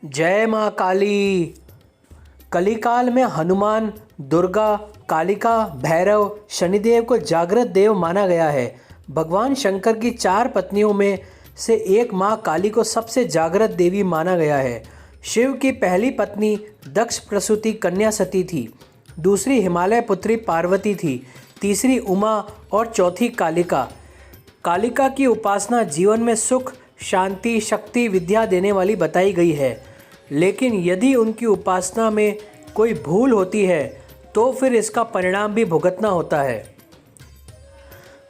जय माँ काली। कलिकाल में हनुमान, दुर्गा, कालिका, भैरव, शनिदेव को जागृत देव माना गया है। भगवान शंकर की 4 पत्नियों में से एक माँ काली को सबसे जागृत देवी माना गया है। शिव की पहली पत्नी दक्ष प्रसूति कन्या सती थी, दूसरी हिमालय पुत्री पार्वती थी, तीसरी उमा और चौथी कालिका। कालिका की उपासना जीवन में सुख, शांति, शक्ति, विद्या देने वाली बताई गई है। लेकिन यदि उनकी उपासना में कोई भूल होती है तो फिर इसका परिणाम भी भुगतना होता है।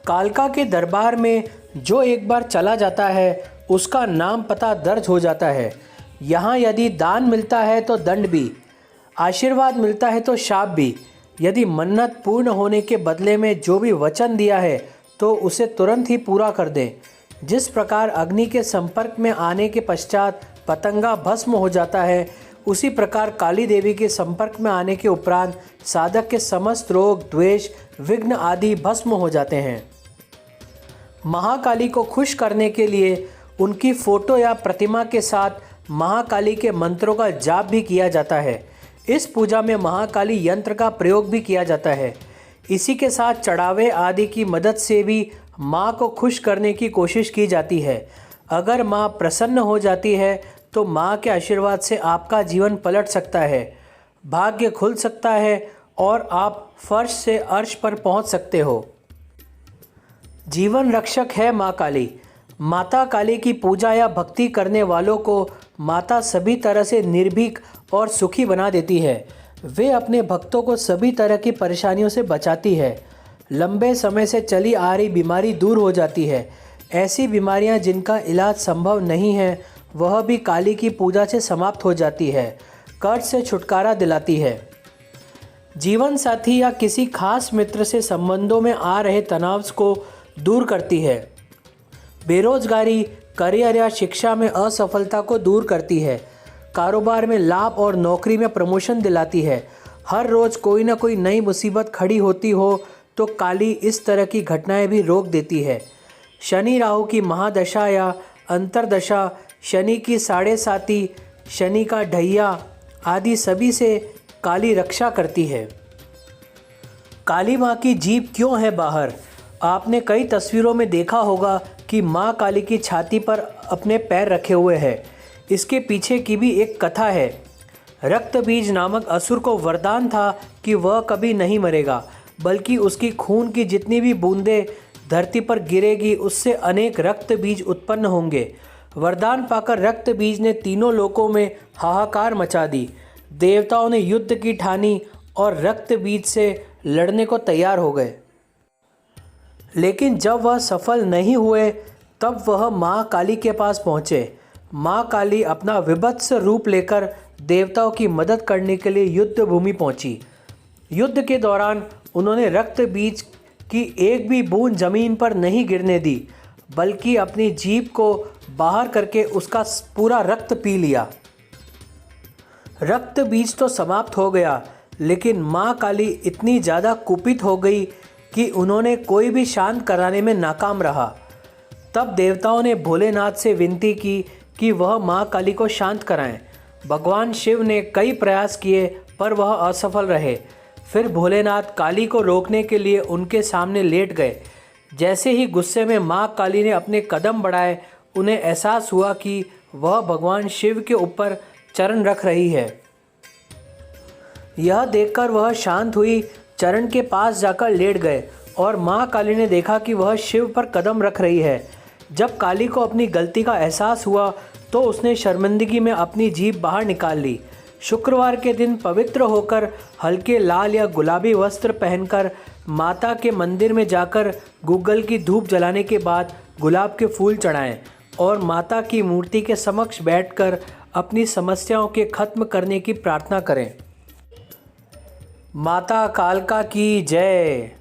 कालिका के दरबार में जो एक बार चला जाता है उसका नाम पता दर्ज हो जाता है। यहाँ यदि दान मिलता है तो दंड भी, आशीर्वाद मिलता है तो शाप भी। यदि मन्नत पूर्ण होने के बदले में जो भी वचन दिया है तो उसे तुरंत ही पूरा कर दें। जिस प्रकार अग्नि के संपर्क में आने के पश्चात पतंगा भस्म हो जाता है, उसी प्रकार काली देवी के संपर्क में आने के उपरांत साधक के समस्त रोग, द्वेष, विघ्न आदि भस्म हो जाते हैं। महाकाली को खुश करने के लिए उनकी फोटो या प्रतिमा के साथ महाकाली के मंत्रों का जाप भी किया जाता है। इस पूजा में महाकाली यंत्र का प्रयोग भी किया जाता है। इसी के साथ चढ़ावे आदि की मदद से भी माँ को खुश करने की कोशिश की जाती है। अगर माँ प्रसन्न हो जाती है तो माँ के आशीर्वाद से आपका जीवन पलट सकता है, भाग्य खुल सकता है और आप फर्श से अर्श पर पहुँच सकते हो। जीवन रक्षक है माँ काली। माता काली की पूजा या भक्ति करने वालों को माता सभी तरह से निर्भीक और सुखी बना देती है। वे अपने भक्तों को सभी तरह की परेशानियों से बचाती है। लंबे समय से चली आ रही बीमारी दूर हो जाती है। ऐसी बीमारियां जिनका इलाज संभव नहीं है वह भी काली की पूजा से समाप्त हो जाती है। कर्ज से छुटकारा दिलाती है। जीवन साथी या किसी खास मित्र से संबंधों में आ रहे तनाव को दूर करती है। बेरोजगारी, करियर या शिक्षा में असफलता को दूर करती है। कारोबार में लाभ और नौकरी में प्रमोशन दिलाती है। हर रोज़ कोई ना कोई नई मुसीबत खड़ी होती हो तो काली इस तरह की घटनाएं भी रोक देती है। शनि राहु की महादशा या अंतरदशा, शनि की 7.5, शनि का ढैया आदि सभी से काली रक्षा करती है। काली माँ की जीभ क्यों है बाहर? आपने कई तस्वीरों में देखा होगा कि माँ काली की छाती पर अपने पैर रखे हुए है। इसके पीछे की भी एक कथा है। रक्त बीज नामक असुर को वरदान था कि वह कभी नहीं मरेगा, बल्कि उसकी खून की जितनी भी बूंदें धरती पर गिरेगी उससे अनेक रक्त बीज उत्पन्न होंगे। वरदान पाकर रक्त बीज ने तीनों लोकों में हाहाकार मचा दी। देवताओं ने युद्ध की ठानी और रक्त बीज से लड़ने को तैयार हो गए। लेकिन जब वह सफल नहीं हुए तब वह माँ काली के पास पहुँचे। माँ काली अपना विभत्स रूप लेकर देवताओं की मदद करने के लिए युद्ध भूमि पहुँची। युद्ध के दौरान उन्होंने रक्त बीज की एक भी बूंद जमीन पर नहीं गिरने दी, बल्कि अपनी जीभ को बाहर करके उसका पूरा रक्त पी लिया। रक्त बीज तो समाप्त हो गया, लेकिन माँ काली इतनी ज़्यादा कुपित हो गई कि उन्होंने कोई भी शांत कराने में नाकाम रहा। तब देवताओं ने भोलेनाथ से विनती की कि वह माँ काली को शांत कराएं। भगवान शिव ने कई प्रयास किए पर वह असफल रहे। फिर भोलेनाथ काली को रोकने के लिए उनके सामने लेट गए। जैसे ही गुस्से में माँ काली ने अपने कदम बढ़ाए, उन्हें एहसास हुआ कि वह भगवान शिव के ऊपर चरण रख रही है। यह देखकर वह शांत हुई, चरण के पास जाकर लेट गए और माँ काली ने देखा कि वह शिव पर कदम रख रही है। जब काली को अपनी गलती का एहसास हुआ तो उसने शर्मिंदगी में अपनी जीभ बाहर निकाल ली। शुक्रवार के दिन पवित्र होकर हल्के लाल या गुलाबी वस्त्र पहनकर माता के मंदिर में जाकर गूगल की धूप जलाने के बाद गुलाब के फूल चढ़ाएं और माता की मूर्ति के समक्ष बैठकर अपनी समस्याओं के खत्म करने की प्रार्थना करें। माता कालका की जय।